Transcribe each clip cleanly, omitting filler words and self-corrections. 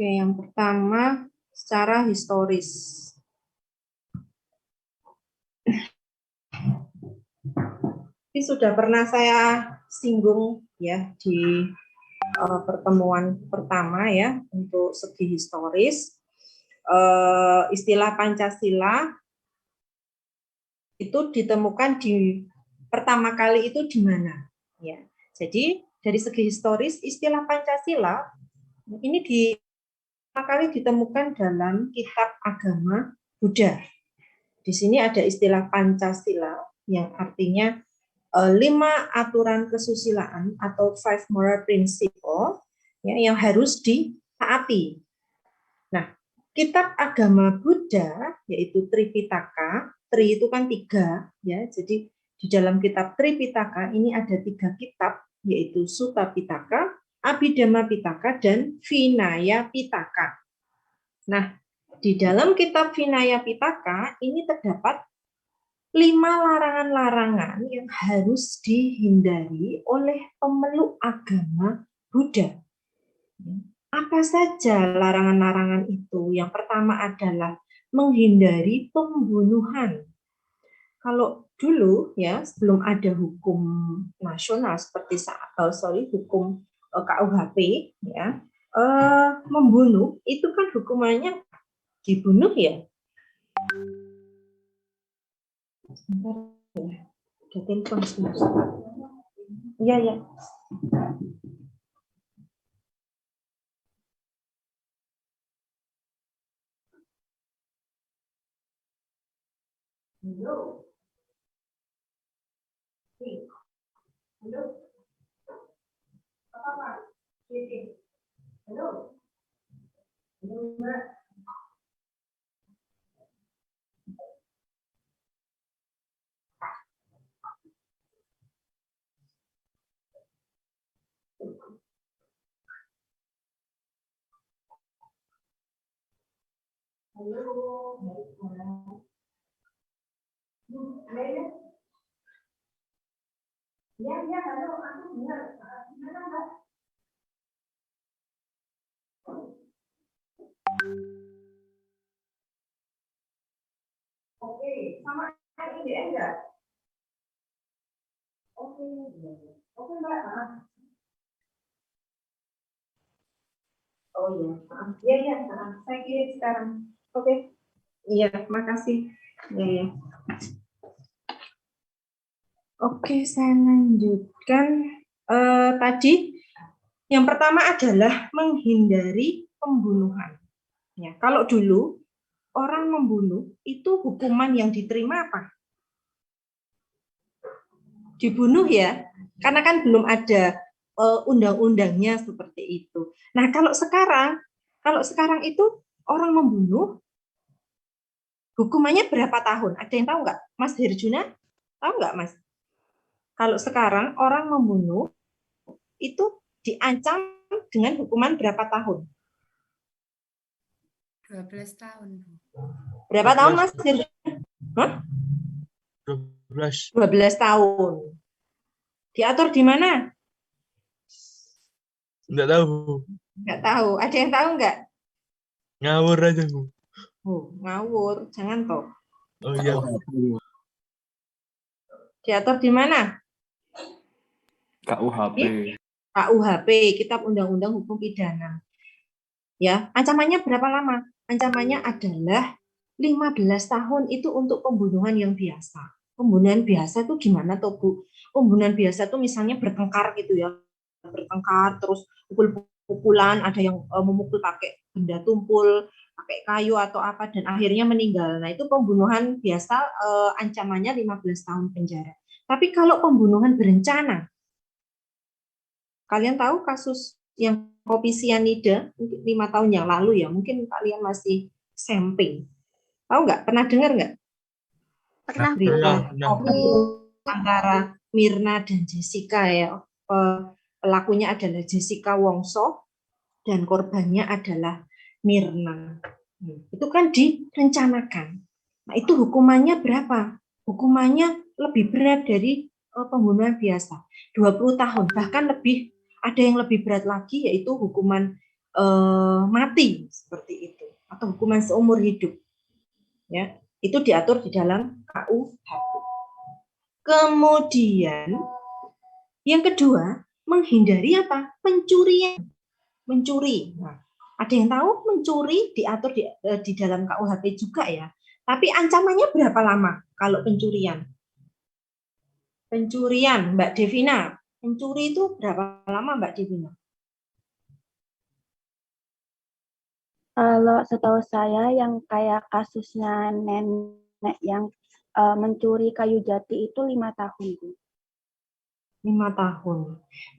Oke, yang pertama secara historis. Ini sudah pernah saya singgung ya di pertemuan pertama ya untuk segi historis. Istilah Pancasila itu ditemukan di pertama kali itu di mana ya. Jadi dari segi historis istilah Pancasila ini pertama kali ditemukan dalam kitab agama Buddha. Di sini ada istilah Pancasila yang artinya 5 aturan kesusilaan atau 5 moral principle ya, yang harus ditaati. Nah, kitab agama Buddha yaitu Tripitaka, Tri itu kan 3 ya. Jadi di dalam kitab Tripitaka ini ada 3 kitab yaitu Sutta Pitaka, Abhidhamma Pitaka dan Vinaya Pitaka. Nah, di dalam kitab Vinaya Pitaka ini terdapat 5 larangan-larangan yang harus dihindari oleh pemeluk agama Buddha. Apa saja larangan-larangan itu? Yang pertama adalah menghindari pembunuhan. Kalau dulu ya sebelum ada hukum nasional seperti hukum KUHP ya, membunuh itu kan hukumannya dibunuh ya. Sebentar ya, ada telepon sebentar. Iya ya. Halo. Halo. Apa Pak? Halo. Halo Mbak. Halo. Ya, ya, halo, aku dengar. Gimana, Mbak? Oke, sama ini enggak? Oke, oke, Mbak. Oh iya, iya, iya, saya kirim sekarang. Oke, iya, makasih. Ya, ya. Oke, saya lanjutkan. Tadi yang pertama adalah menghindari pembunuhan. Ya, kalau dulu orang membunuh itu hukuman yang diterima apa? Dibunuh ya, karena kan belum ada undang-undangnya seperti itu. Nah, kalau sekarang itu orang membunuh hukumannya berapa tahun? Ada yang tahu nggak, Mas Herjuna? Tahu nggak, Mas? Kalau sekarang orang membunuh itu diancam dengan hukuman berapa tahun? 12 tahun. Berapa 12. tahun, Mas Herjuna? Hah? 12. 12 tahun. Diatur di mana? Enggak tahu. Nggak tahu. Ada yang tahu nggak? Ngawur aja, Bu. Ngawur. Jangan toh. Oh iya. Diatur di mana? KUHP. KUHP, Kitab Undang-Undang Hukum Pidana. Ya, ancamannya berapa lama? Ancamannya adalah 15 tahun itu untuk pembunuhan yang biasa. Pembunuhan biasa itu gimana toh, Bu? Pembunuhan biasa itu misalnya bertengkar gitu ya. Bertengkar terus pukul-pukulan, ada yang memukul pakai benda tumpul, pakai kayu atau apa dan akhirnya meninggal. Nah, itu pembunuhan biasa, ancamannya 15 tahun penjara. Tapi kalau pembunuhan berencana, kalian tahu kasus yang kopi sianida 5 tahun yang lalu ya, mungkin kalian masih SMP. Tahu nggak? Pernah dengar nggak? Pernah. Berita Pernah. kopi antara Mirna dan Jessica ya. Pelakunya adalah Jessica Wongso dan korbannya adalah Mirna. Itu kan direncanakan. Nah, itu hukumannya berapa? Hukumannya lebih berat dari pembunuhan biasa. 20 tahun, bahkan lebih, ada yang lebih berat lagi yaitu hukuman mati seperti itu atau hukuman seumur hidup. Ya, itu diatur di dalam KUHP. Kemudian yang kedua, menghindari apa? Pencurian. Mencuri. Nah, ada yang tahu mencuri diatur di dalam KUHP juga ya. Tapi ancamannya berapa lama kalau pencurian? Pencurian, Mbak Devina. Pencuri itu berapa lama, Mbak Devina? Kalau setahu saya yang kayak kasusnya nenek yang mencuri kayu jati itu 5 tahun. 5 tahun.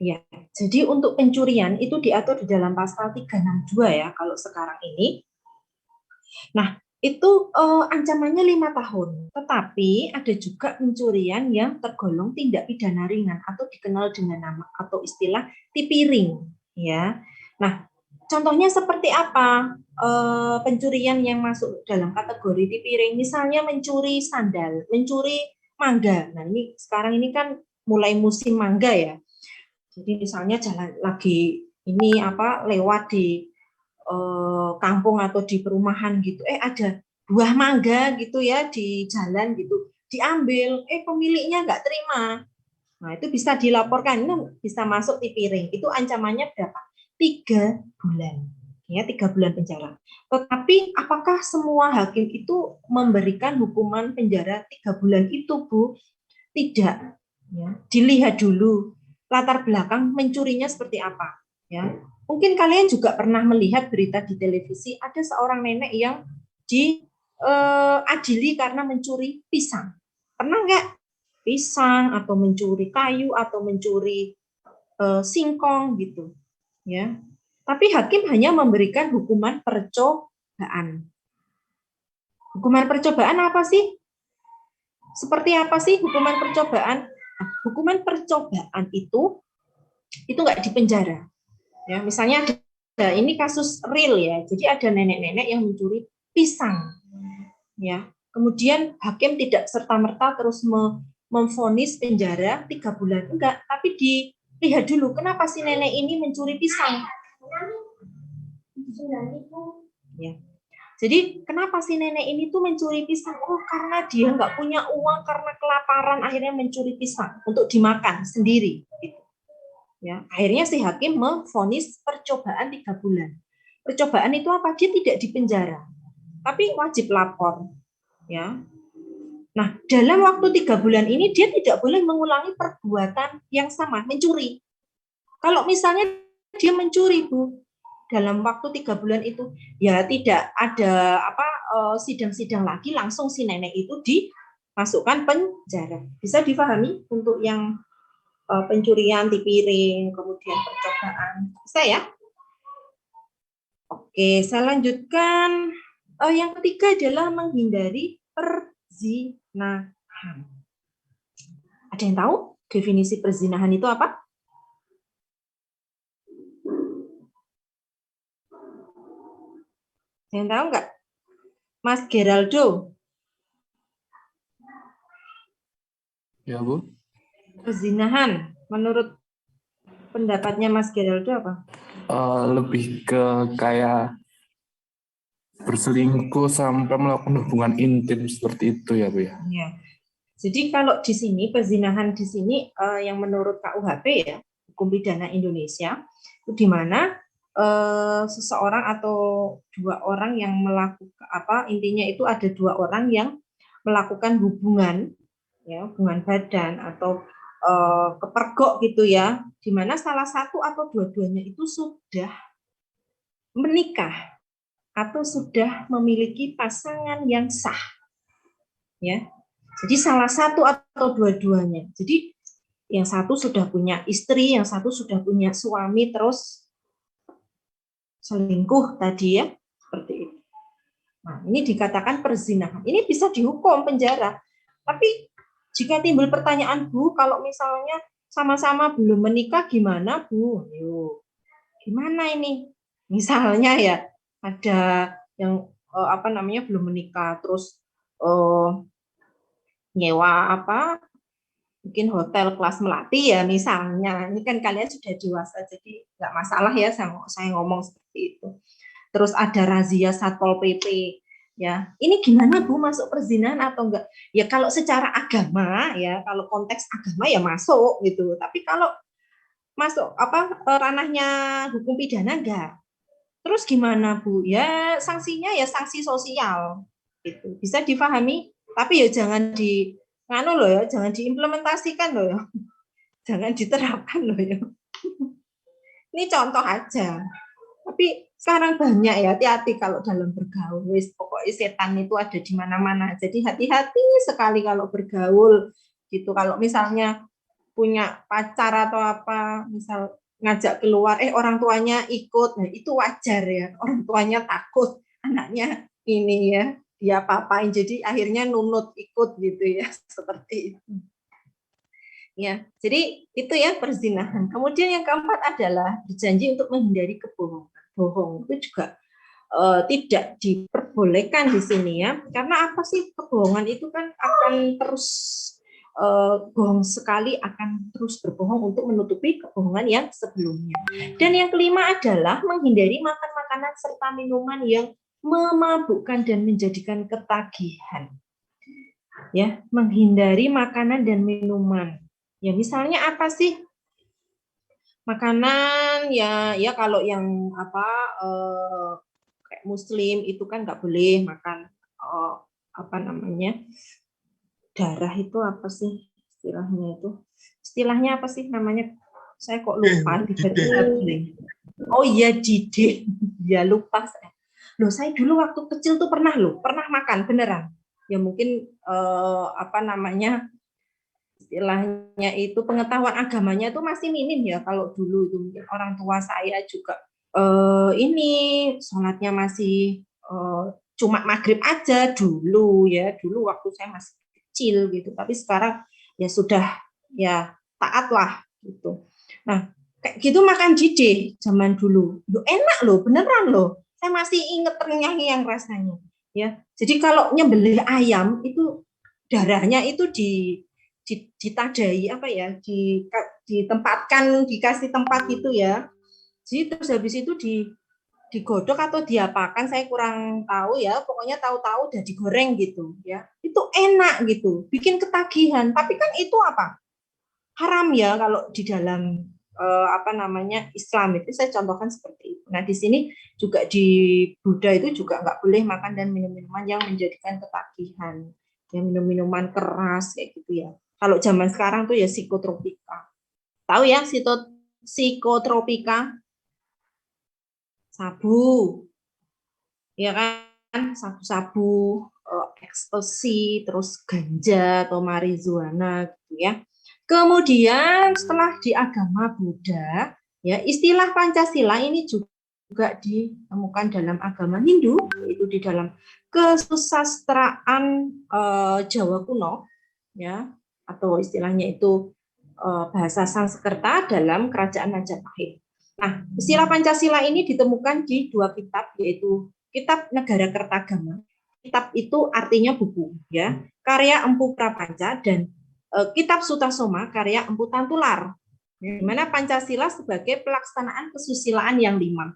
Ya, jadi untuk pencurian itu diatur di dalam pasal 362 ya kalau sekarang ini. Nah, itu ancamannya 5 tahun. Tetapi ada juga pencurian yang tergolong tindak pidana ringan atau dikenal dengan nama atau istilah tipiring, ya. Nah, contohnya seperti apa pencurian yang masuk dalam kategori tipiring? Misalnya mencuri sandal, mencuri mangga. Nah, ini sekarang ini kan mulai musim mangga ya. Jadi misalnya jalan lagi ini apa lewat di kampung atau di perumahan gitu, ada buah mangga gitu ya di jalan gitu, diambil, pemiliknya nggak terima. Nah, itu bisa dilaporkan, itu bisa masuk tipiring. Itu ancamannya berapa? 3 bulan. Ya, 3 bulan penjara. Tetapi apakah semua hakim itu memberikan hukuman penjara 3 bulan itu, Bu? Tidak. Ya, dilihat dulu latar belakang mencurinya seperti apa. Ya, mungkin kalian juga pernah melihat berita di televisi ada seorang nenek yang diadili karena mencuri pisang. Pernah nggak? Pisang atau mencuri kayu atau mencuri singkong gitu, ya. Tapi hakim hanya memberikan hukuman percobaan. Hukuman percobaan apa sih? Seperti apa sih hukuman percobaan? Nah, hukuman percobaan itu nggak dipenjara. Ya, misalnya ada ini kasus real ya. Jadi ada nenek-nenek yang mencuri pisang. Ya. Kemudian hakim tidak serta-merta terus memvonis penjara 3 bulan. Enggak, tapi dilihat dulu kenapa si nenek ini mencuri pisang. Ya. Jadi kenapa si nenek ini tuh mencuri pisang? Oh, karena dia nggak punya uang karena kelaparan akhirnya mencuri pisang untuk dimakan sendiri. Gitu. Ya, akhirnya si hakim memvonis percobaan 3 bulan. Percobaan itu apa? Dia tidak dipenjara, tapi wajib lapor. Ya. Nah, dalam waktu 3 bulan ini dia tidak boleh mengulangi perbuatan yang sama, mencuri. Kalau misalnya dia mencuri, Bu, dalam waktu 3 bulan itu, ya tidak ada sidang-sidang lagi, langsung si nenek itu dimasukkan penjara. Bisa difahami untuk yang pencurian tipiring, kemudian percobaan. Bisa ya? Oke, saya lanjutkan. Yang ketiga adalah menghindari perzinahan. Ada yang tahu definisi perzinahan itu apa? Yang tahu nggak? Mas Geraldo. Ya, Bu. Perzinahan, menurut pendapatnya Mas Geraldo apa? Lebih ke kayak berselingkuh sampai melakukan hubungan intim seperti itu ya, Bu ya. Ya. Jadi kalau di sini perzinahan di sini yang menurut KUHP ya, hukum pidana Indonesia, itu di mana seseorang atau 2 orang yang melakukan intinya itu ada 2 orang yang melakukan hubungan ya, hubungan badan atau kepergok gitu ya, di mana salah satu atau dua-duanya itu sudah menikah atau sudah memiliki pasangan yang sah. Ya. Jadi salah satu atau dua-duanya. Jadi yang satu sudah punya istri, yang satu sudah punya suami, terus selingkuh tadi ya, seperti itu. Nah, ini dikatakan perzinahan. Ini bisa dihukum penjara. Tapi jika timbul pertanyaan, Bu, kalau misalnya sama-sama belum menikah gimana, Bu? Yuk, gimana ini? Misalnya ya, ada yang belum menikah, terus nyewa bikin hotel kelas melati ya misalnya. Ini kan kalian sudah dewasa, jadi nggak masalah ya saya ngomong seperti itu. Terus ada razia Satpol PP. Ya, ini gimana Bu, masuk perzinahan atau enggak? Ya kalau secara agama ya, kalau konteks agama ya masuk gitu. Tapi kalau masuk ranahnya hukum pidana enggak. Terus gimana Bu? Ya sanksinya ya sanksi sosial gitu. Bisa difahami, tapi ya jangan loh ya, jangan diimplementasikan loh ya. Jangan diterapkan loh ya. Ini contoh aja. Tapi sekarang banyak ya, hati-hati kalau dalam bergaul. Pokoknya setan itu ada di mana-mana. Jadi hati-hati sekali kalau bergaul gitu. Kalau misalnya punya pacar atau apa, misal ngajak keluar, orang tuanya ikut, nah itu wajar ya. Orang tuanya takut anaknya ini ya, dia apa-apain. Jadi akhirnya nunut ikut gitu ya, seperti itu. Ya, jadi itu ya perzinahan. Kemudian yang keempat adalah berjanji untuk menghindari kebohongan. Bohong itu juga tidak diperbolehkan di sini ya. Karena apa sih, kebohongan itu kan akan terus bohong sekali, akan terus berbohong untuk menutupi kebohongan yang sebelumnya. Dan yang kelima adalah menghindari makan makanan serta minuman yang memabukkan dan menjadikan ketagihan. Ya, menghindari makanan dan minuman. Ya misalnya apa sih? Makanan ya kalau yang kayak Muslim itu kan nggak boleh makan darah itu apa sih istilahnya itu? Istilahnya apa sih namanya? Saya kok lupa. Oh iya, didih. Ya lupa saya. Loh, saya dulu waktu kecil tuh pernah makan beneran. Ya mungkin istilahnya itu pengetahuan agamanya itu masih minim ya kalau dulu itu. Mungkin orang tua saya juga ini sholatnya masih cuma maghrib aja dulu waktu saya masih kecil gitu. Tapi sekarang ya sudah ya taat lah gitu. Nah kayak gitu makan didih zaman dulu, enak loh, beneran loh. Saya masih inget yang rasanya ya. Jadi kalau nyembelih ayam itu darahnya itu ditadai ditempatkan, dikasih tempat itu ya. Jadi terus habis itu digodok atau diapakan, saya kurang tahu ya, pokoknya tahu-tahu udah digoreng gitu ya. Itu enak gitu, bikin ketagihan. Tapi kan itu haram ya kalau di dalam Islam itu, saya contohkan seperti itu. Nah di sini juga di Buddha itu juga nggak boleh makan dan minum minuman yang menjadikan ketagihan, yang minum-minuman keras kayak gitu ya. Kalau zaman sekarang tuh ya psikotropika. Tahu ya psikotropika? Sabu. Ya kan? Sabu-sabu, ekstasi, terus ganja atau marijuana gitu ya. Kemudian setelah di agama Buddha, ya istilah Pancasila ini juga ditemukan dalam agama Hindu, itu di dalam kesusastraan Jawa kuno, ya, atau istilahnya itu bahasa Sanskerta dalam kerajaan Majapahit. Nah, istilah Pancasila ini ditemukan di dua kitab, yaitu Kitab Negara Kertagama. Kitab itu artinya buku, ya, karya Empu Prapanca, dan Kitab Sutasoma karya Empu Tantular, di mana Pancasila sebagai pelaksanaan kesusilaan yang 5.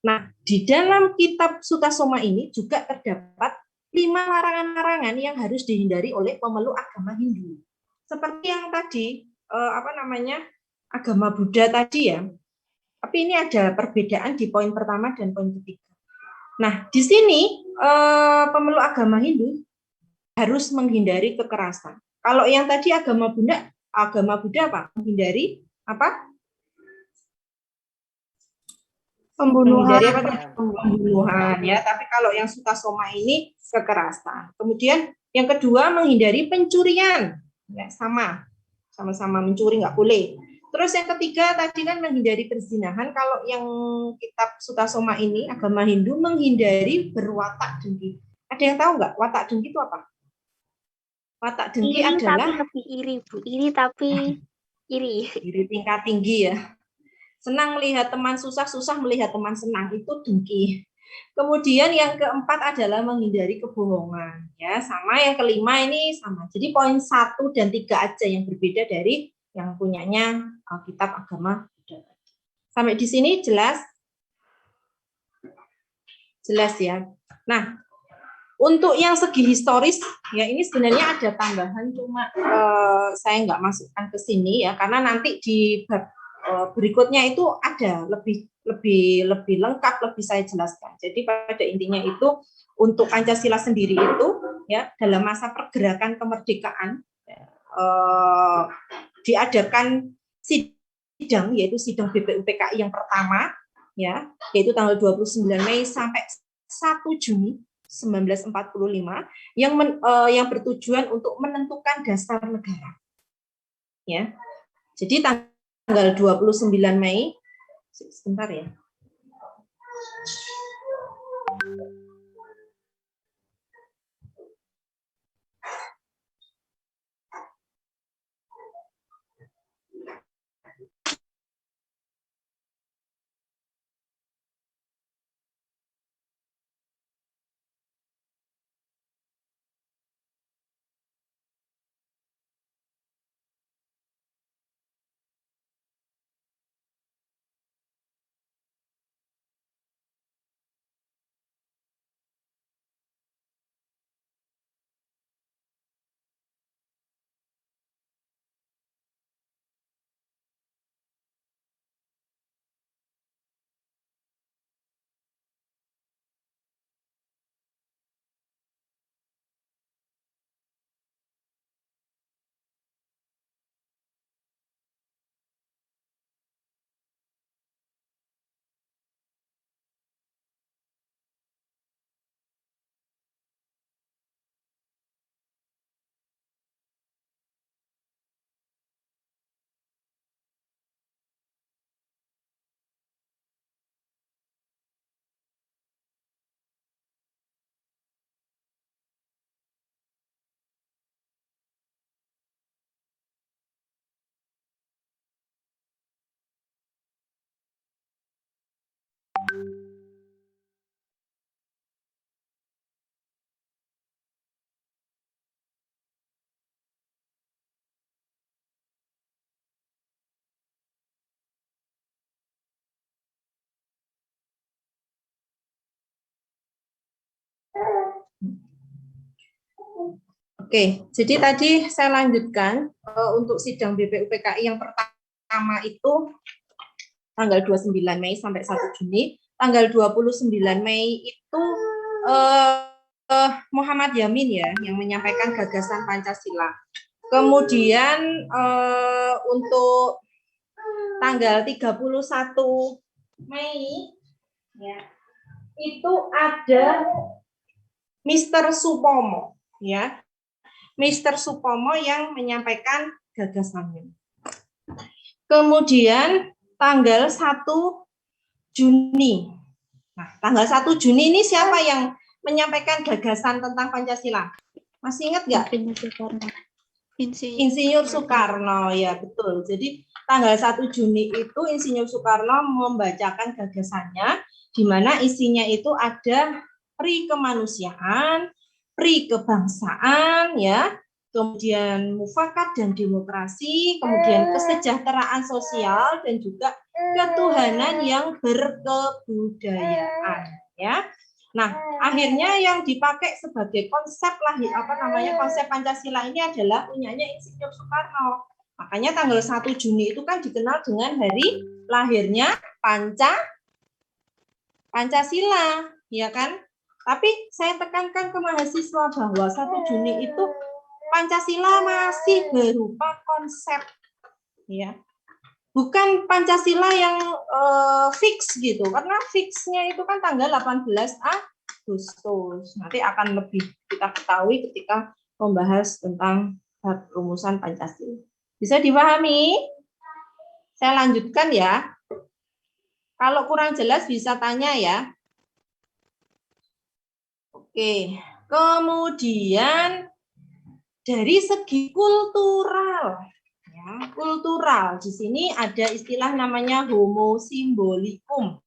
Nah, di dalam Kitab Sutasoma ini juga terdapat 5 larangan-larangan yang harus dihindari oleh pemeluk agama Hindu. Seperti yang tadi agama Buddha tadi ya. Tapi ini ada perbedaan di poin pertama dan poin ketiga. Nah, di sini pemeluk agama Hindu harus menghindari kekerasan. Kalau yang tadi agama Buddha apa? Menghindari apa? Pembunuhan. Pembunuhan ya. Tapi kalau yang Sutasoma ini kekerasan. Kemudian yang kedua menghindari pencurian. Ya, sama-sama mencuri nggak boleh. Terus yang ketiga tadi kan menghindari perzinahan. Kalau yang kitab Sutasoma ini agama Hindu menghindari berwatak dengki. Ada yang tahu nggak watak dengki itu apa? Watak dengki Iri adalah tapi lebih iri, Bu. Iri tapi iri. iri tingkat tinggi ya. Senang melihat teman susah, susah melihat teman senang, itu dengki. Kemudian yang keempat adalah menghindari kebohongan. Ya, sama yang kelima ini sama. Jadi poin 1 dan 3 aja yang berbeda dari yang punyanya Kitab Agama Buddha. Sampai di sini jelas? Jelas ya. Nah, untuk yang segi historis, ya ini sebenarnya ada tambahan, cuma saya nggak masukkan ke sini ya, karena nanti di bab berikutnya itu ada lebih lengkap, lebih saya jelaskan. Jadi pada intinya itu untuk Pancasila sendiri itu ya dalam masa pergerakan kemerdekaan diadakan sidang, yaitu sidang BPUPKI yang pertama ya, yaitu tanggal 29 Mei sampai 1 Juni 1945 yang bertujuan untuk menentukan dasar negara. Ya. Jadi tanggal 29 Mei sebentar ya. Oke, jadi tadi saya lanjutkan untuk sidang BPUPKI yang pertama itu tanggal 29 Mei sampai 1 Juni. Tanggal 29 Mei itu Muhammad Yamin ya yang menyampaikan gagasan Pancasila. Kemudian untuk tanggal 31 Mei ya, itu ada Mr. Supomo ya. Mr. Supomo yang menyampaikan gagasannya. Kemudian tanggal 1 Juni. Nah, tanggal 1 Juni ini siapa yang menyampaikan gagasan tentang Pancasila? Masih ingat nggak? Insinyur Soekarno, ya betul. Jadi tanggal 1 Juni itu Insinyur Soekarno membacakan gagasannya, di mana isinya itu ada pri kemanusiaan, pri kebangsaan, ya, kemudian mufakat dan demokrasi, kemudian kesejahteraan sosial dan juga ketuhanan yang berkebudayaan, ya. Nah, akhirnya yang dipakai sebagai konsep konsep Pancasila ini adalah punyanya Insinyur Soekarno. Makanya tanggal 1 Juni itu kan dikenal dengan hari lahirnya Pancasila, ya kan? Tapi saya tekankan ke mahasiswa bahwa 1 Juni itu Pancasila masih berupa konsep, ya. Bukan Pancasila yang fix gitu, karena fixnya itu kan tanggal 18 Agustus. Nanti akan lebih kita ketahui ketika membahas tentang rumusan Pancasila. Bisa dipahami? Saya lanjutkan ya. Kalau kurang jelas bisa tanya ya. Oke, kemudian dari segi kultural, ya, kultural di sini ada istilah namanya homo simbolicum.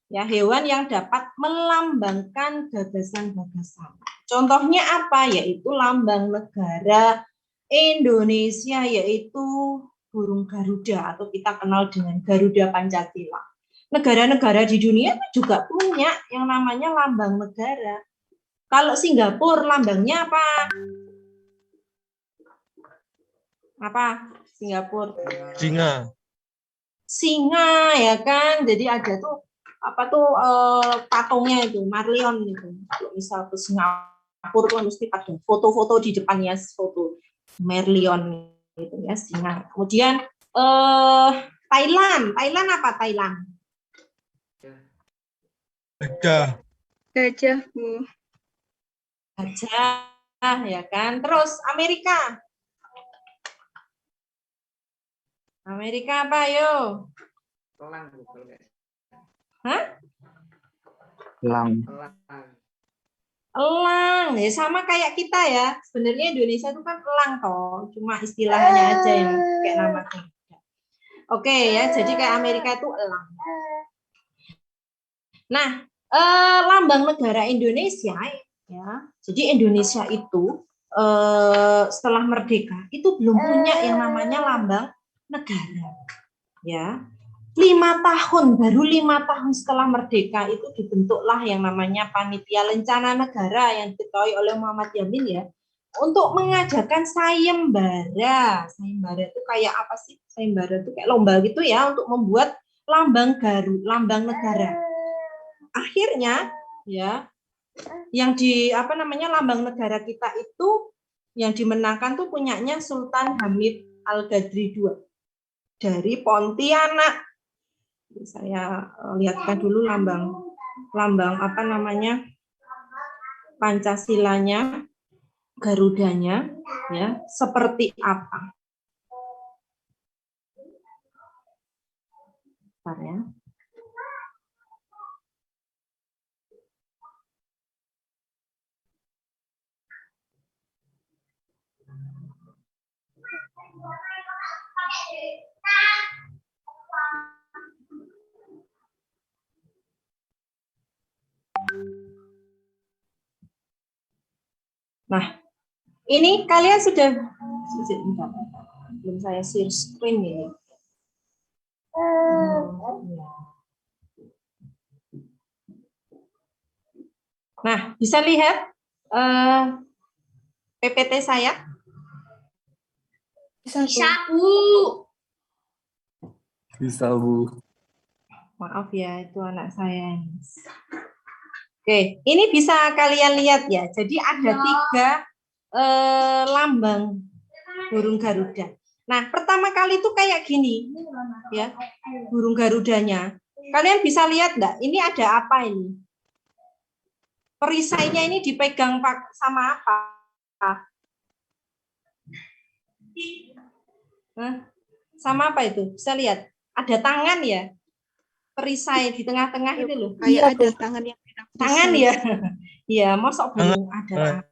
Ya, hewan yang dapat melambangkan gagasan-gagasan. Contohnya apa? Yaitu lambang negara Indonesia, yaitu burung Garuda atau kita kenal dengan Garuda Pancasila. Negara-negara di dunia juga punya yang namanya lambang negara. Kalau Singapura lambangnya apa? Apa? Singapura. Singa. Singa ya kan. Jadi ada tuh apa tuh patungnya itu Marlion gitu. Kalau misal ke Singapura tuh mesti pada foto-foto di depannya foto Merlion gitu ya singa. Kemudian Thailand apa Thailand? Gajah. Gajah, Bu. Gajah ya kan. Terus Amerika apa yo? Hah? Elang. Elang, ya sama kayak kita ya. Sebenarnya Indonesia itu kan elang toh, cuma istilahnya aja yang kayak namanya. Oke ya, jadi kayak Amerika itu elang. Nah, lambang negara Indonesia ya. Jadi Indonesia itu setelah merdeka itu belum punya yang namanya lambang negara. Ya. 5 tahun, baru 5 tahun setelah merdeka itu dibentuklah yang namanya Panitia Lencana Negara yang diketuai oleh Muhammad Yamin ya, untuk mengadakan sayembara. Sayembara itu kayak apa sih? Sayembara itu kayak lomba gitu ya, untuk membuat lambang lambang negara. Akhirnya ya, yang di apa namanya lambang negara kita itu yang dimenangkan tuh punyanya Sultan Hamid Al-Gadri II dari Pontianak. Saya lihatkan dulu lambang apa namanya Pancasilanya, Garudanya ya, seperti apa. Bentar ya. Nah, ini kalian sudah belum saya share screen ini. Nah, bisa lihat PPT saya? Bisa, Bu. Bisa, Bu. Maaf ya, itu anak saya. Oke, ini bisa kalian lihat ya. Jadi ada 3 lambang burung Garuda. Nah, pertama kali itu kayak gini, ya, burung Garudanya. Kalian bisa lihat enggak? Ini ada apa ini? Perisainya ini dipegang sama apa? Sama apa itu? Bisa lihat? Ada tangan ya? Perisai di tengah-tengah itu loh. Kayak ada tangan yang Tangan ya? Iya, mosok burung ada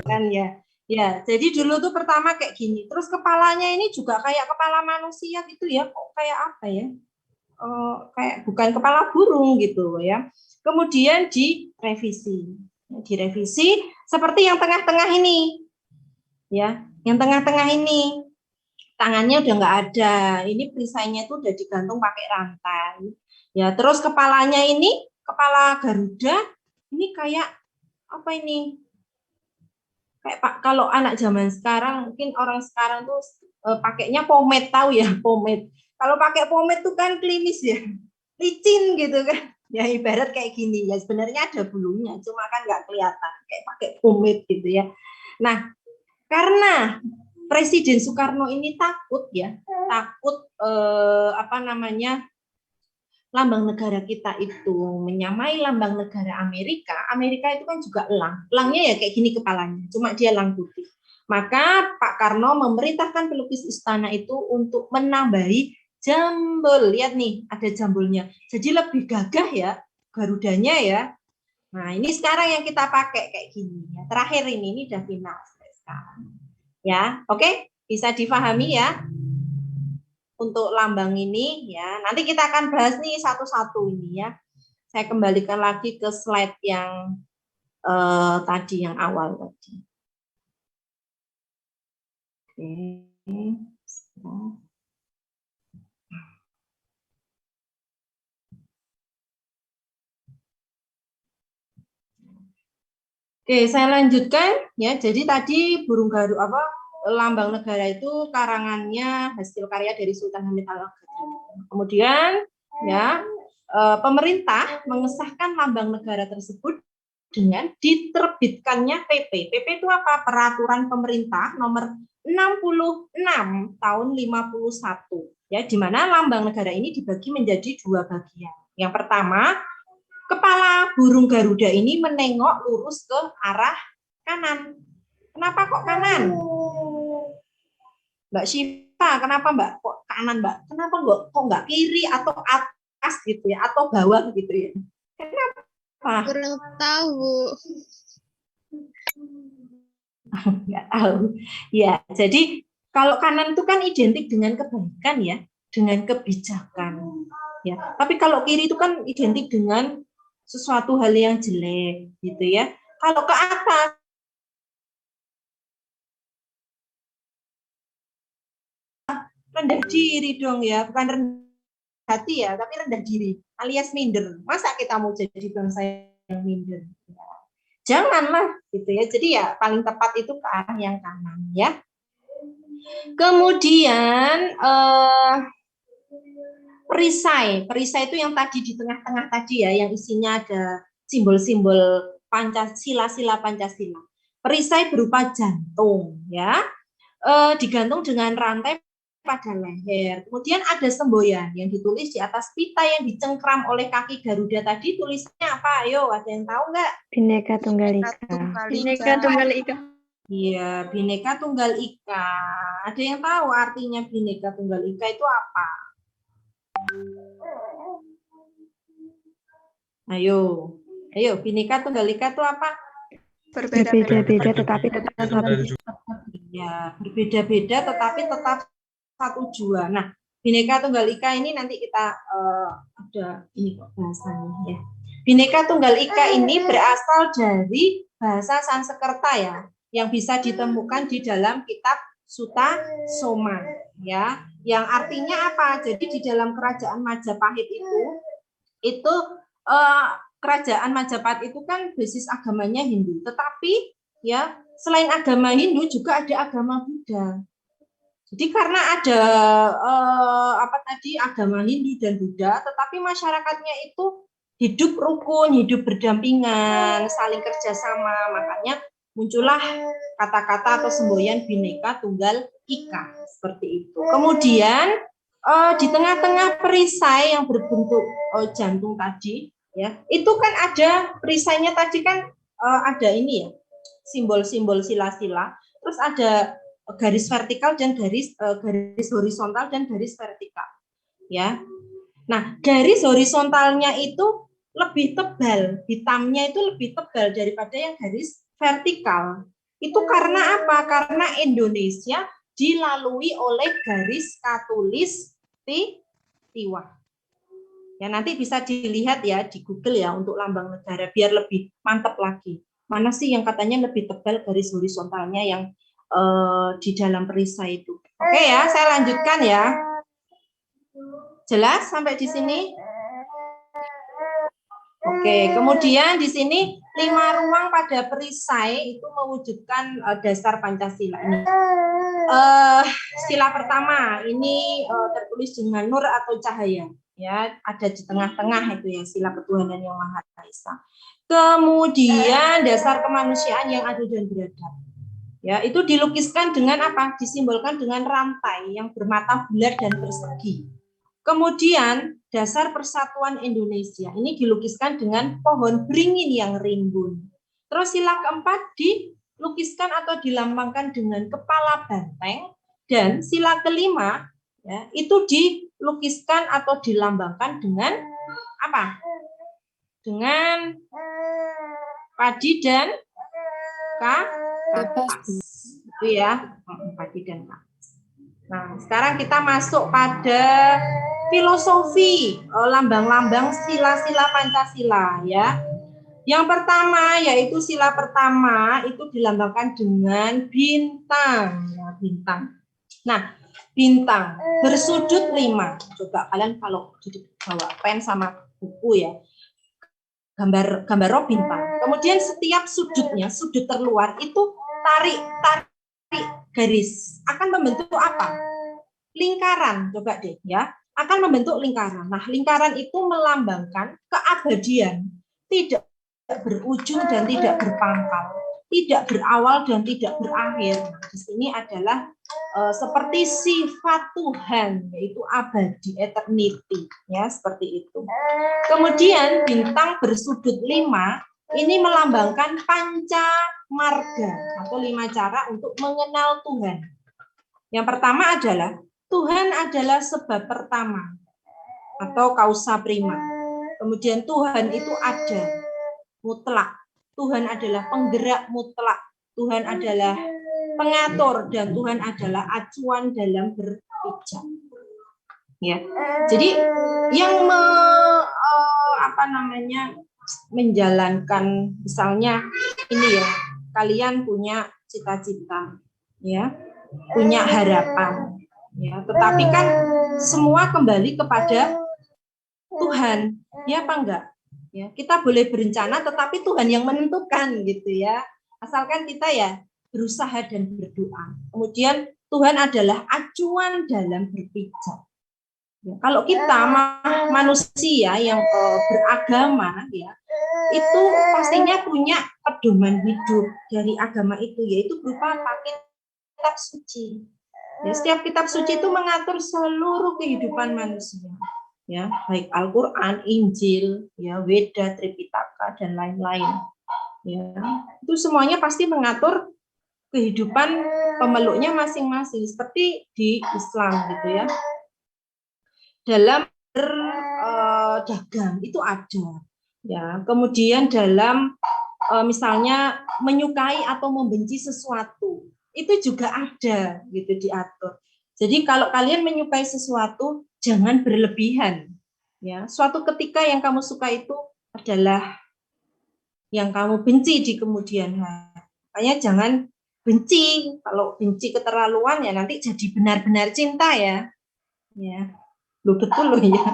kan ya. Ya, jadi dulu tuh pertama kayak gini. Terus kepalanya ini juga kayak kepala manusia gitu ya. Kok kayak apa ya? Kayak bukan kepala burung gitu ya. Kemudian direvisi. Direvisi seperti yang tengah-tengah ini. Ya, yang tengah-tengah ini. Tangannya udah nggak ada. Ini perisainya itu udah digantung pakai rantai. Ya, terus kepalanya ini, kepala Garuda, ini kayak apa ini? Kayak Pak, kalau anak zaman sekarang, mungkin orang sekarang tuh pakainya pomade, tahu ya, pomade. Kalau pakai pomade tuh kan klimis ya, licin gitu kan. Ya ibarat kayak gini, ya sebenarnya ada bulunya, cuma kan nggak kelihatan, kayak pakai pomade gitu ya. Nah, karena Presiden Soekarno ini takut ya, takut apa namanya lambang negara kita itu menyamai lambang negara Amerika. Amerika itu kan juga elang, elangnya ya kayak gini kepalanya, cuma dia elang putih. Maka Pak Karno memerintahkan pelukis istana itu untuk menambahi jambul. Lihat nih, ada jambulnya. Jadi lebih gagah ya Garudanya ya. Nah ini sekarang yang kita pakai kayak gini. Ya. Terakhir ini udah final sekarang. Ya, oke, bisa difahami ya untuk lambang ini ya. Nanti kita akan bahas nih satu-satu ini ya. Saya kembalikan lagi ke slide yang tadi, yang awal tadi. Oke. Oke, saya lanjutkan ya. Jadi tadi burung garuda lambang negara itu karangannya hasil karya dari Sultan Hamid Al-Aqadri. Kemudian ya pemerintah mengesahkan lambang negara tersebut dengan diterbitkannya PP. PP itu apa? Peraturan Pemerintah nomor 66 tahun 51. Ya, di mana lambang negara ini dibagi menjadi 2 bagian. Yang pertama, kepala burung Garuda ini menengok lurus ke arah kanan. Kenapa kok kanan? Mbak Syifa, kenapa Mbak kok kanan, Mbak? Kenapa kok nggak kiri atau atas gitu ya, atau bawah gitu ya? Kenapa? Kurang tahu. Nggak tahu. Ya, jadi kalau kanan itu kan identik dengan kebaikan ya, dengan kebijakan. Ya, tapi kalau kiri itu kan identik dengan sesuatu hal yang jelek gitu ya. Kalau ke atas rendah diri dong ya, bukan rendah hati ya, tapi rendah diri alias minder. Masa kita mau jadi bangsa yang minder? Janganlah gitu ya. Jadi ya paling tepat itu ke arah yang kanan ya. Kemudian perisai itu yang tadi di tengah-tengah tadi ya, yang isinya ada simbol-simbol Pancasila, sila Pancasila. Perisai berupa jantung ya, digantung dengan rantai pada leher. Kemudian ada semboyan yang ditulis di atas pita yang dicengkram oleh kaki Garuda tadi. Tulisannya apa? Ayo, ada yang tahu nggak? Bhinneka Tunggal Ika. Bhinneka Tunggal Ika. Iya, Bhinneka Tunggal Ika. Ada yang tahu artinya Bhinneka Tunggal Ika itu apa? Ayo, Bhinneka Tunggal Ika itu apa? Berbeda-beda tetapi tetap satu. Ya, berbeda-beda tetapi tetap satu jua. Nah, Bhinneka Tunggal Ika ini nanti kita ada ini kok bahasanya ya. Bhinneka Tunggal Ika ini berasal dari bahasa Sanskerta ya, yang bisa ditemukan di dalam kitab Sutta Soma ya, yang artinya apa? Jadi di dalam kerajaan Majapahit itu kerajaan Majapahit itu kan basis agamanya Hindu, tetapi ya selain agama Hindu juga ada agama Buddha. Jadi karena ada agama Hindu dan Buddha, tetapi masyarakatnya itu hidup rukun, hidup berdampingan, saling kerjasama, makanya muncullah kata-kata atau semboyan Bhinneka Tunggal Ika seperti itu. Kemudian di tengah-tengah perisai yang berbentuk jantung tadi, ya itu kan ada perisainya tadi kan ada ini ya, simbol-simbol sila-sila, terus ada garis vertikal dan garis horizontal dan garis vertikal, ya. Nah, garis horizontalnya itu lebih tebal, hitamnya itu lebih tebal daripada yang garis vertikal. Itu karena apa? Karena Indonesia dilalui oleh garis Katulistiwa. Ya, nanti bisa dilihat ya di Google ya untuk lambang negara biar lebih mantap lagi. Mana sih yang katanya lebih tebal garis horizontalnya yang di dalam perisai itu. Oke ya, saya lanjutkan ya. Jelas sampai di sini? Oke, kemudian di sini 5 ruang pada perisai itu mewujudkan dasar Pancasila ini. Sila pertama ini tertulis dengan nur atau cahaya, ya ada di tengah-tengah itu ya, sila ketuhanan yang Maha Esa. Kemudian dasar kemanusiaan yang adil dan beradab. Ya, itu dilukiskan dengan apa? Disimbolkan dengan rantai yang bermata bulat dan persegi. Kemudian dasar persatuan Indonesia ini dilukiskan dengan pohon beringin yang rimbun. Terus sila keempat dilukiskan atau dilambangkan dengan kepala banteng, dan sila kelima ya, itu dilukiskan atau dilambangkan dengan apa? Dengan padi dan kapas. Itu ya, padi dan kapas. Nah, sekarang kita masuk pada filosofi lambang-lambang sila-sila Pancasila ya. Yang pertama yaitu sila pertama itu dilambangkan dengan bintang ya, bintang. Nah, bintang bersudut 5. Coba kalian kalau bawa pen sama buku ya. Gambar roh bintang. Kemudian setiap sudutnya, sudut terluar itu tarik garis akan membentuk apa? Lingkaran. Coba deh ya. Akan membentuk lingkaran. Nah, lingkaran itu melambangkan keabadian. Tidak berujung dan tidak berpangkal, tidak berawal dan tidak berakhir. Di sini adalah seperti sifat Tuhan, yaitu abadi, eternity, ya seperti itu. Kemudian bintang bersudut 5 ini melambangkan panca marga atau 5 cara untuk mengenal Tuhan. Yang pertama adalah Tuhan adalah sebab pertama atau causa prima. Kemudian Tuhan itu ada mutlak. Tuhan adalah penggerak mutlak. Tuhan adalah pengatur dan Tuhan adalah acuan dalam berpijak. Ya. Jadi yang menjalankan misalnya ini ya, kalian punya cita-cita ya, punya harapan ya, tetapi kan semua kembali kepada Tuhan. Ya apa enggak? Ya, kita boleh berencana, tetapi Tuhan yang menentukan gitu ya. Asalkan kita ya berusaha dan berdoa. Kemudian Tuhan adalah acuan dalam berpijak. Ya, kalau kita manusia yang beragama ya, itu pastinya punya pedoman hidup dari agama itu, yaitu berupa kitab suci. Ya, setiap kitab suci itu mengatur seluruh kehidupan manusia. Ya, baik Al-Qur'an, Injil, ya, Weda, Tripitaka dan lain-lain. Ya, itu semuanya pasti mengatur kehidupan pemeluknya masing-masing seperti di Islam gitu ya. Dalam berdagang itu ada. Ya, kemudian dalam misalnya menyukai atau membenci sesuatu, itu juga ada gitu diatur. Jadi kalau kalian menyukai sesuatu, jangan berlebihan. Ya, suatu ketika yang kamu suka itu adalah yang kamu benci di kemudian hari. Makanya jangan benci. Kalau benci keterlaluan ya nanti jadi benar-benar cinta ya. Ya, lo betul loh ya.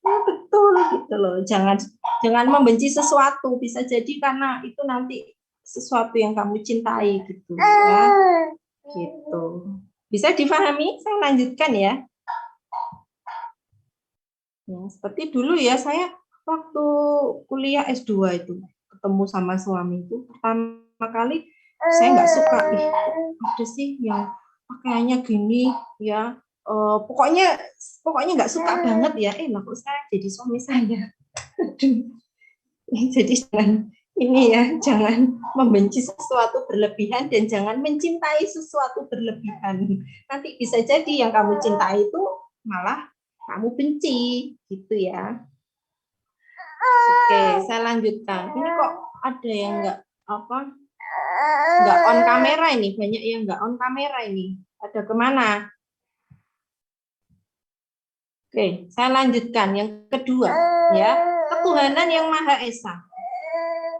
Ya betul gitu loh. Jangan membenci sesuatu. Bisa jadi karena itu nanti sesuatu yang kamu cintai gitu ya. Gitu. Bisa difahami? Saya lanjutkan ya. Ya, seperti dulu ya, saya waktu kuliah S2 itu ketemu sama suami itu pertama kali saya nggak suka, ada sih yang pakaiannya gini ya, pokoknya nggak suka banget ya, lah kok saya jadi suami saya. Jadi jangan ini ya, jangan membenci sesuatu berlebihan dan jangan mencintai sesuatu berlebihan. Nanti bisa jadi yang kamu cintai itu malah kamu benci gitu ya. Oke, saya lanjutkan. Ini kok ada yang nggak on kamera ini, banyak yang nggak on kamera ini. Ada kemana? Oke, saya lanjutkan yang kedua ya, ketuhanan yang Maha Esa.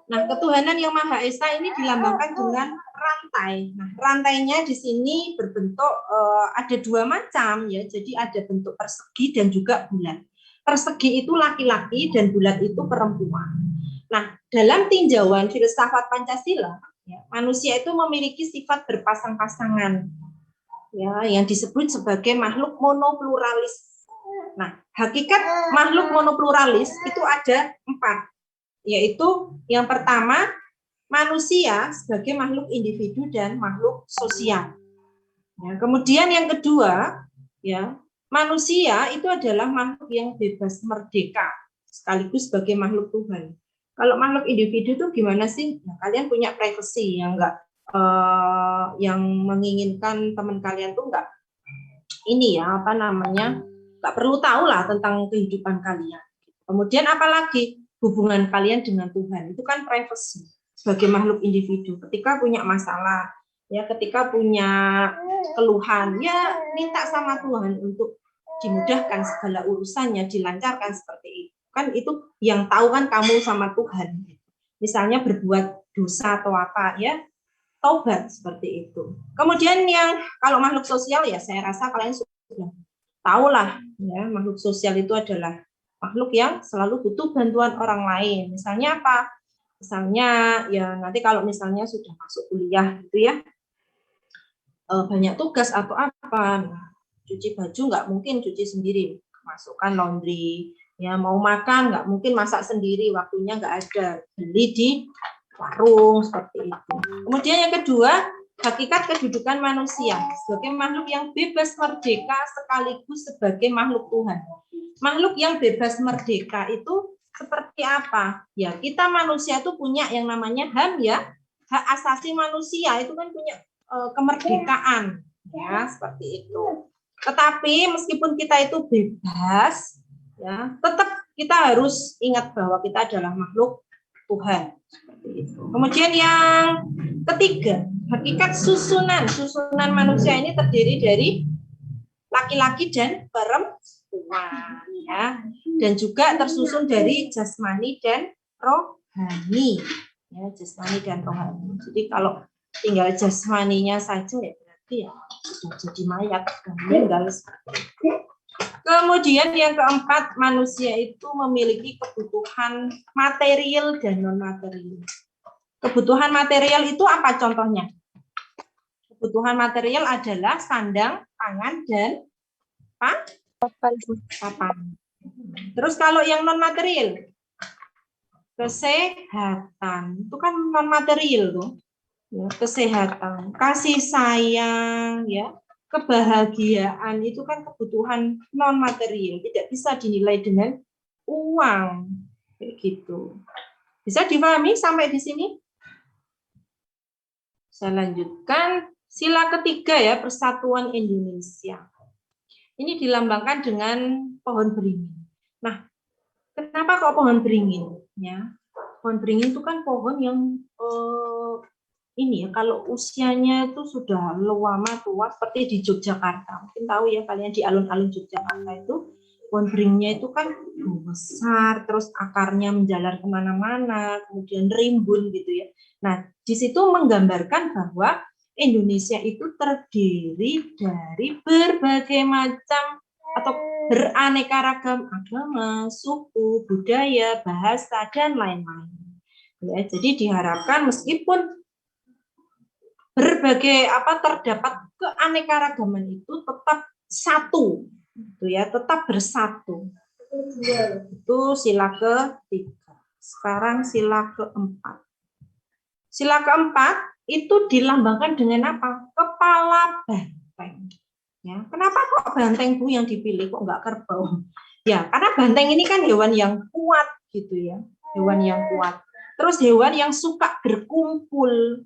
Nah, ketuhanan yang Maha Esa ini dilambangkan dengan rantai. Nah, rantainya di sini berbentuk ada 2 macam ya. Jadi ada bentuk persegi dan juga bulat. Persegi itu laki-laki dan bulat itu perempuan. Nah, dalam tinjauan filsafat Pancasila, ya, manusia itu memiliki sifat berpasang-pasangan, ya, yang disebut sebagai makhluk monopluralis. Nah, hakikat makhluk monopluralis itu ada 4. Yaitu yang pertama, manusia sebagai makhluk individu dan makhluk sosial. Ya, kemudian yang kedua, ya, manusia itu adalah makhluk yang bebas merdeka, sekaligus sebagai makhluk Tuhan. Kalau makhluk individu itu gimana sih? Nah, kalian punya privasi yang enggak, yang menginginkan teman kalian tuh enggak ini ya, enggak perlu tahu lah tentang kehidupan kalian. Kemudian apalagi? Hubungan kalian dengan Tuhan itu kan privacy sebagai makhluk individu. Ketika punya masalah, ya ketika punya keluhan, ya minta sama Tuhan untuk dimudahkan segala urusannya, dilancarkan seperti itu. Kan itu yang tahu kan kamu sama Tuhan. Misalnya berbuat dosa atau apa ya, taubat seperti itu. Kemudian yang kalau makhluk sosial ya saya rasa kalian sudah tahu lah ya, makhluk sosial itu adalah makhluk yang selalu butuh bantuan orang lain. Misalnya apa? Misalnya ya nanti kalau misalnya sudah masuk kuliah gitu ya, banyak tugas atau apa, cuci baju nggak mungkin cuci sendiri, masukkan laundry, ya mau makan nggak mungkin masak sendiri, waktunya nggak ada, beli di warung seperti itu. Kemudian yang kedua, hakikat kedudukan manusia sebagai makhluk yang bebas merdeka sekaligus sebagai makhluk Tuhan. Makhluk yang bebas merdeka itu seperti apa? Ya kita manusia itu punya yang namanya HAM ya, hak asasi manusia itu kan punya kemerdekaan ya seperti itu. Tetapi meskipun kita itu bebas ya, tetap kita harus ingat bahwa kita adalah makhluk Tuhan. Seperti itu. Kemudian yang ketiga, hakikat susunan manusia ini terdiri dari laki-laki dan perempuan ya, dan juga tersusun dari jasmani dan rohani ya, jasmani dan rohani. Jadi kalau tinggal jasmaninya saja ya berarti ya sudah jadi mayat dan meninggal. Kemudian yang keempat, manusia itu memiliki kebutuhan material dan non material. Kebutuhan material itu apa contohnya? Kebutuhan material adalah sandang, pangan, dan papan. Terus kalau yang non material, kesehatan itu kan non material tuh, ya, kesehatan, kasih sayang, ya, kebahagiaan itu kan kebutuhan non material, tidak bisa dinilai dengan uang, kayak gitu. Bisa dipahami sampai di sini? Saya lanjutkan. Sila ketiga ya, Persatuan Indonesia. Ini dilambangkan dengan pohon beringin. Nah, kenapa kok pohon beringin? Ya, pohon beringin itu kan pohon yang ini ya, kalau usianya itu sudah lama tua, seperti di Yogyakarta. Mungkin tahu ya kalian di alun-alun Yogyakarta itu pohon beringnya itu kan besar, terus akarnya menjalar kemana-mana, kemudian rimbun gitu ya. Nah, di situ menggambarkan bahwa Indonesia itu terdiri dari berbagai macam atau beraneka ragam agama, suku, budaya, bahasa, dan lain-lain. Ya, jadi diharapkan meskipun berbagai terdapat keanekaragaman itu tetap satu, gitu ya, tetap bersatu. Itu sila ketiga. Sekarang sila keempat. Sila keempat itu dilambangkan dengan apa? Kepala banteng. Ya, kenapa kok banteng Bu yang dipilih, kok nggak kerbau? Ya, karena banteng ini kan hewan yang kuat gitu ya, hewan yang kuat. Terus hewan yang suka berkumpul.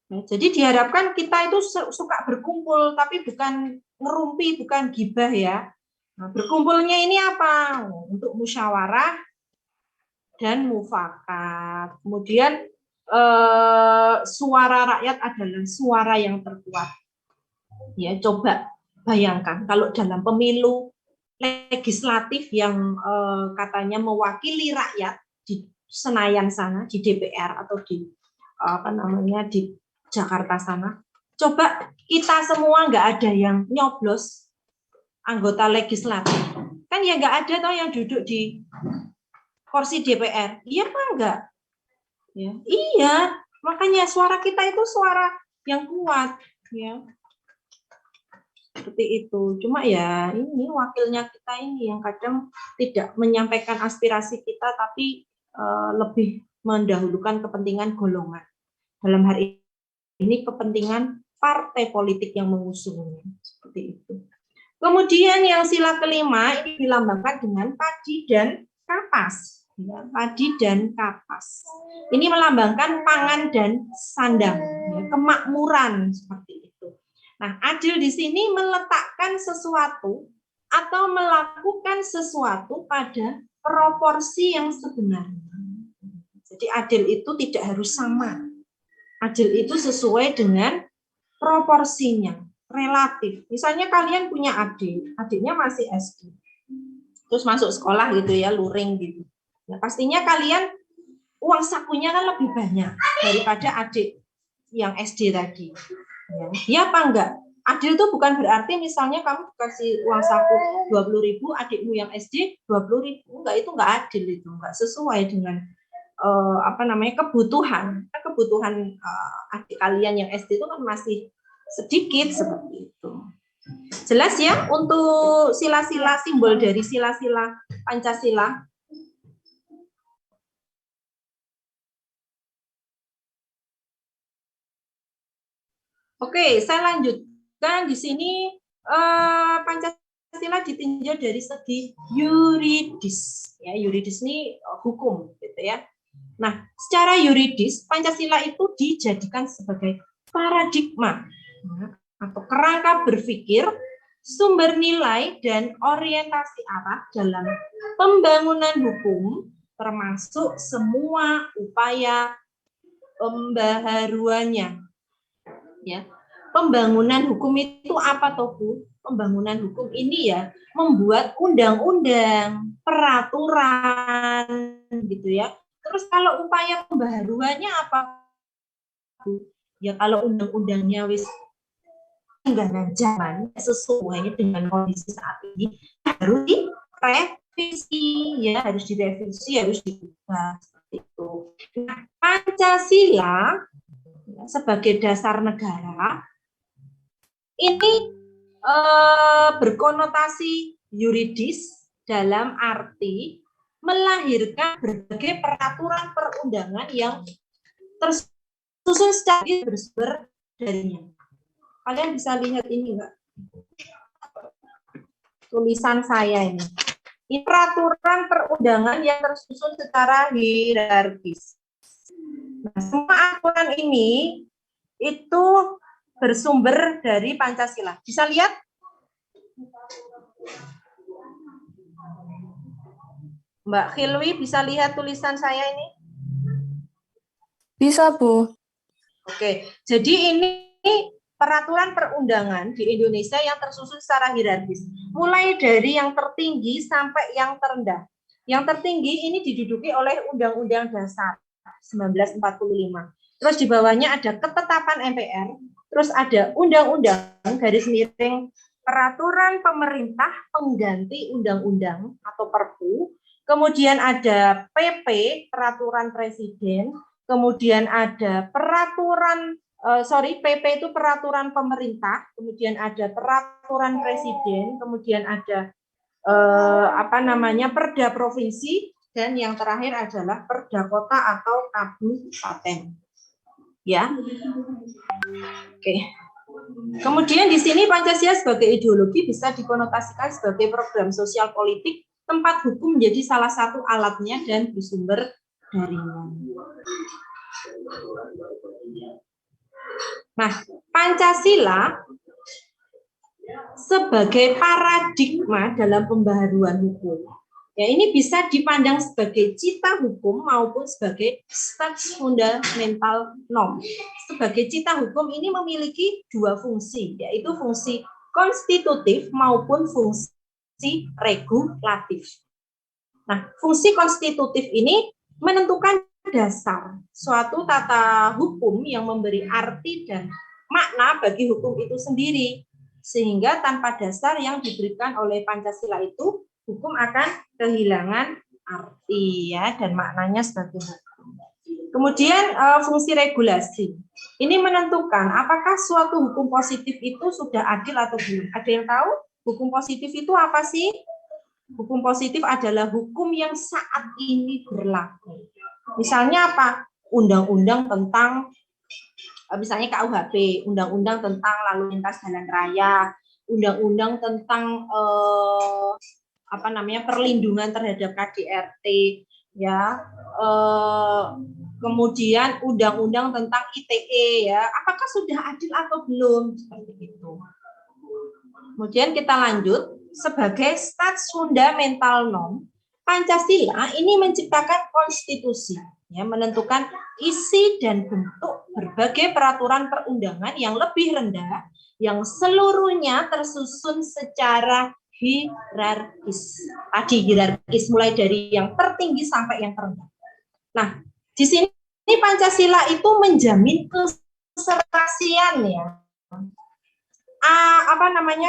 Nah, jadi diharapkan kita itu suka berkumpul, tapi bukan ngerumpi, bukan gibah ya. Nah, berkumpulnya ini apa? Untuk musyawarah dan mufakat. Kemudian suara rakyat adalah suara yang terkuat. Ya, coba bayangkan kalau dalam pemilu legislatif yang katanya mewakili rakyat di Senayan sana, di DPR atau di di Jakarta sana, coba kita semua nggak ada yang nyoblos anggota legislatif, kan ya nggak ada toh yang duduk di kursi DPR, iya apa enggak? Ya, iya, makanya suara kita itu suara yang kuat, ya. Seperti itu. Cuma ya ini wakilnya kita ini yang kadang tidak menyampaikan aspirasi kita, tapi lebih mendahulukan kepentingan golongan. Dalam hari ini kepentingan partai politik yang mengusungnya. Seperti itu. Kemudian yang sila kelima ini dilambangkan dengan padi dan kapas. Ya, padi dan kapas. Ini melambangkan pangan dan sandang, ya, kemakmuran seperti itu. Nah, adil di sini meletakkan sesuatu atau melakukan sesuatu pada proporsi yang sebenarnya. Jadi adil itu tidak harus sama. Adil itu sesuai dengan proporsinya. relatif. Misalnya kalian punya adik, adiknya masih SD, terus masuk sekolah gitu ya, luring gitu. Ya, pastinya kalian uang sakunya kan lebih banyak daripada adik yang SD tadi. Ya, ya apa enggak? Adil itu bukan berarti misalnya kamu kasih uang saku 20.000, adikmu yang SD 20.000. Enggak, itu enggak adil, itu enggak sesuai dengan kebutuhan. Kebutuhan adik kalian yang SD itu kan masih sedikit seperti itu. Jelas ya untuk sila-sila, simbol dari sila-sila Pancasila. Oke, saya lanjutkan di sini. Pancasila ditinjau dari segi yuridis. Ya, yuridis ini hukum, gitu ya. Nah, secara yuridis Pancasila itu dijadikan sebagai paradigma atau kerangka berpikir, sumber nilai dan orientasi arah dalam pembangunan hukum, termasuk semua upaya pembaharuannya. Ya, pembangunan hukum itu apa toh Bu? Pembangunan hukum ini ya membuat undang-undang, peraturan gitu ya. Terus kalau upaya pembaharuannya apa Bu? Ya kalau undang-undangnya wis tinggalan zaman sesuai dengan kondisi saat ini harus direvisi ya, harus direvisi, harus diubah seperti itu. Nah, Pancasila sebagai dasar negara ini berkonotasi yuridis dalam arti melahirkan berbagai peraturan perundangan yang tersusun secara bersumber darinya. Kalian bisa lihat ini enggak? Tulisan saya ini. Ini peraturan perundangan yang tersusun secara hierarkis. Nah, semua aturan ini itu bersumber dari Pancasila. Bisa lihat? Mbak Khilwi bisa lihat tulisan saya ini? Bisa, Bu. Oke, jadi ini peraturan perundangan di Indonesia yang tersusun secara hierarkis. Mulai dari yang tertinggi sampai yang terendah. Yang tertinggi ini diduduki oleh Undang-Undang Dasar 1945. Terus di bawahnya ada ketetapan MPR, terus ada undang-undang garis miring peraturan pemerintah pengganti undang-undang atau Perpu, kemudian ada PP peraturan presiden, kemudian ada PP itu peraturan pemerintah, kemudian ada peraturan presiden, kemudian ada perda provinsi, dan yang terakhir adalah perda kota atau kabupaten. Ya, oke. Kemudian di sini Pancasila sebagai ideologi bisa dikonotasikan sebagai program sosial politik, tempat hukum menjadi salah satu alatnya dan bersumber darinya. Nah, Pancasila sebagai paradigma dalam pembaharuan hukum. Ya, ini bisa dipandang sebagai cita hukum maupun sebagai status fundamental norm. Sebagai cita hukum ini memiliki dua fungsi, yaitu fungsi konstitutif maupun fungsi regulatif. Nah, fungsi konstitutif ini menentukan dasar suatu tata hukum yang memberi arti dan makna bagi hukum itu sendiri. Sehingga tanpa dasar yang diberikan oleh Pancasila itu, hukum akan kehilangan arti ya dan maknanya sebagai hukum. Kemudian fungsi regulasi. Ini menentukan apakah suatu hukum positif itu sudah adil atau belum. Ada yang tahu hukum positif itu apa sih? Hukum positif adalah hukum yang saat ini berlaku. Misalnya apa? Undang-undang tentang misalnya KUHP, undang-undang tentang lalu lintas jalan raya, undang-undang tentang perlindungan terhadap KDRT, ya, kemudian undang-undang tentang ITE, ya, apakah sudah adil atau belum, seperti itu. Kemudian kita lanjut, sebagai status fundamental norm, Pancasila ini menciptakan konstitusi, ya, menentukan isi dan bentuk berbagai peraturan perundangan yang lebih rendah yang seluruhnya tersusun secara hierarkis. Tadi hierarkis mulai dari yang tertinggi sampai yang terendah. Nah, di sini Pancasila itu menjamin keserasian ya.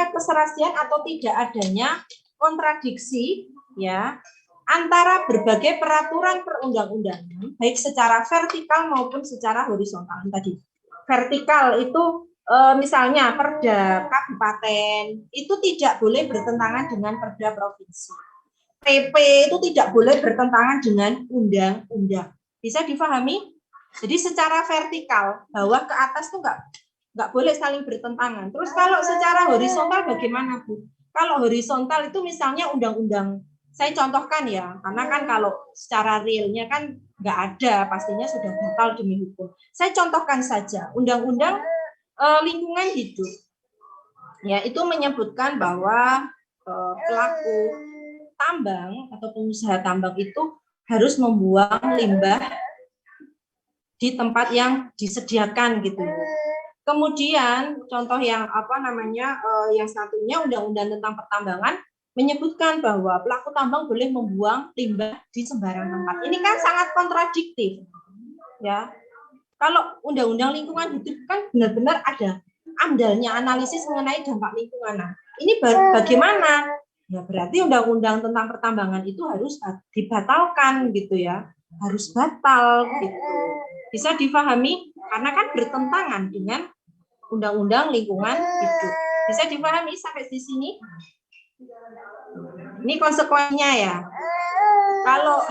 Keserasian atau tidak adanya kontradiksi ya antara berbagai peraturan perundang-undangan baik secara vertikal maupun secara horizontal. Tadi vertikal itu misalnya perda kabupaten itu tidak boleh bertentangan dengan perda provinsi. PP itu tidak boleh bertentangan dengan undang-undang. Bisa difahami? Jadi secara vertikal bawah ke atas tuh nggak boleh saling bertentangan. Terus kalau secara horizontal bagaimana, Bu? Kalau horizontal itu misalnya undang-undang, saya contohkan ya, karena kan kalau secara realnya kan nggak ada, pastinya sudah batal demi hukum. Saya contohkan saja, undang-undang lingkungan hidup. Ya, itu menyebutkan bahwa pelaku tambang atau pengusaha tambang itu harus membuang limbah di tempat yang disediakan gitu. Kemudian contoh yang yang satunya undang-undang tentang pertambangan menyebutkan bahwa pelaku tambang boleh membuang limbah di sembarang tempat. Ini kan sangat kontradiktif. Ya. Kalau undang-undang lingkungan hidup kan benar-benar ada amdalnya analisis mengenai dampak lingkungan. Nah, ini bagaimana? Ya berarti undang-undang tentang pertambangan itu harus dibatalkan gitu ya. Harus batal gitu. Bisa difahami karena kan bertentangan dengan undang-undang lingkungan hidup. Bisa difahami sampai di sini? Ini konsekuensinya ya. Kalau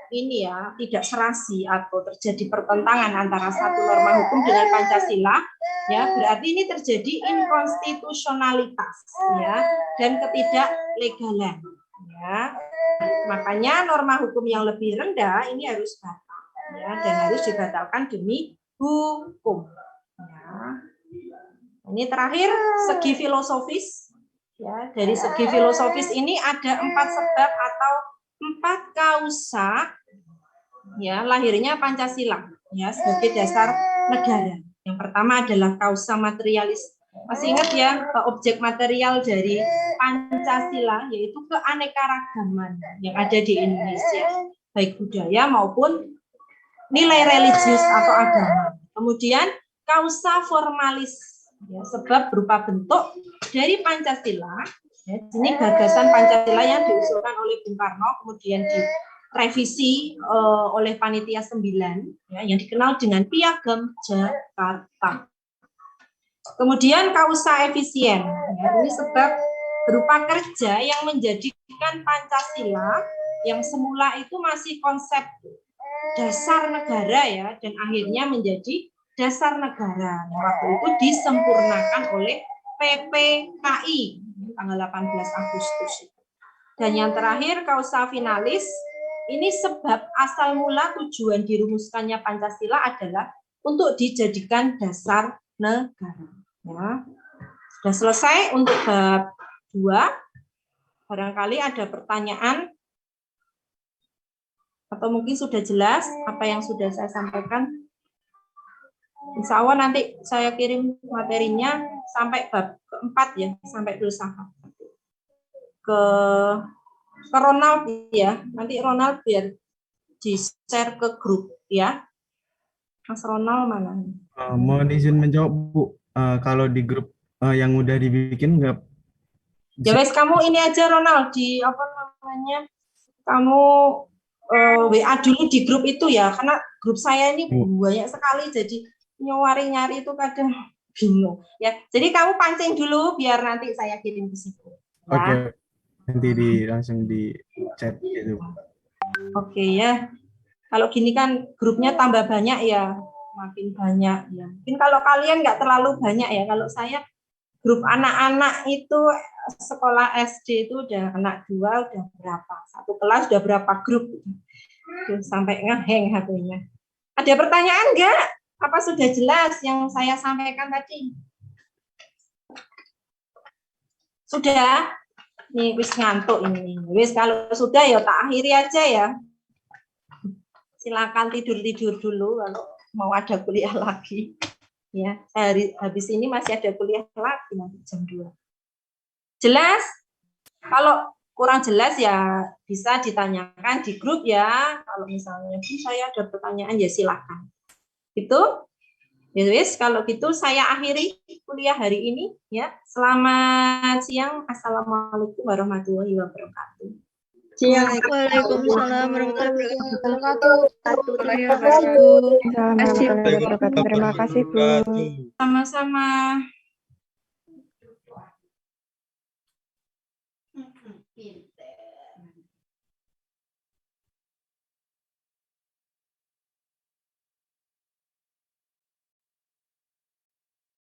tidak serasi atau terjadi pertentangan antara satu norma hukum dengan Pancasila, ya berarti ini terjadi inkonstitusionalitas, ya, dan ketidaklegalan, ya. Makanya norma hukum yang lebih rendah ini harus batal, ya, dan harus dibatalkan demi hukum. Ya. Ini terakhir segi filosofis, ya. Dari segi filosofis ini ada 4 sebab atau 4 kausa. Ya, lahirnya Pancasila ya sebagai dasar negara. Yang pertama adalah kausa materialis. Masih ingat ya objek material dari Pancasila yaitu keanekaragaman yang ada di Indonesia, baik budaya maupun nilai religius atau agama. Kemudian kausa formalis ya, sebab berupa bentuk dari Pancasila. Ya, ini gagasan Pancasila yang diusulkan oleh Bung Karno kemudian direvisi oleh Panitia 9 ya, yang dikenal dengan Piagam Jakarta. Kemudian kausa efisien, ya, ini sebab berupa kerja yang menjadikan Pancasila yang semula itu masih konsep dasar negara ya, dan akhirnya menjadi dasar negara. Yang waktu itu disempurnakan oleh PPKI tanggal 18 Agustus. Dan yang terakhir kausa finalis, ini sebab asal mula tujuan dirumuskannya Pancasila adalah untuk dijadikan dasar negara. Ya. Sudah selesai untuk bab 2. Barangkali ada pertanyaan atau mungkin sudah jelas apa yang sudah saya sampaikan. Insya Allah nanti saya kirim materinya sampai bab keempat ya, sampai filsafat. Ke Ronald ya, nanti Ronald biar di-share ke grup ya. Mas Ronald mana? Mohon izin menjawab Bu, kalau di grup yang udah dibikin nggak? Ya wes kamu ini aja Ronald di kamu WA dulu di grup itu ya, karena grup saya ini banyak sekali jadi nyari itu kadang bingung ya. Jadi kamu pancing dulu biar nanti saya kirim ke situ. Ya. Oke. Nanti langsung di chat gitu. Oke ya. Kalau gini kan grupnya tambah banyak ya, makin banyak ya. Mungkin kalau kalian nggak terlalu banyak ya. Kalau saya grup anak-anak itu sekolah SD itu udah anak 2 udah berapa? Satu kelas udah berapa grup? Sampai ngeheng HP-nya. Ada pertanyaan nggak? Apa sudah jelas yang saya sampaikan tadi? Sudah? Nih wis ngantuk ini. Wis kalau sudah ya tak akhiri aja ya. Silakan tidur-tidur dulu kalau mau ada kuliah lagi. Ya, habis ini masih ada kuliah lagi nanti jam 2. Jelas? Kalau kurang jelas ya bisa ditanyakan di grup ya. Kalau misalnya saya ada pertanyaan ya silakan. Itu. Ya wis, kalau gitu saya akhiri kuliah hari ini ya. Selamat siang. Assalamualaikum warahmatullahi wabarakatuh. Waalaikumsalam warahmatullahi wabarakatuh. Terima kasih. Assalamualaikum warahmatullahi wabarakatuh. Terima kasih, Bu. Sama-sama.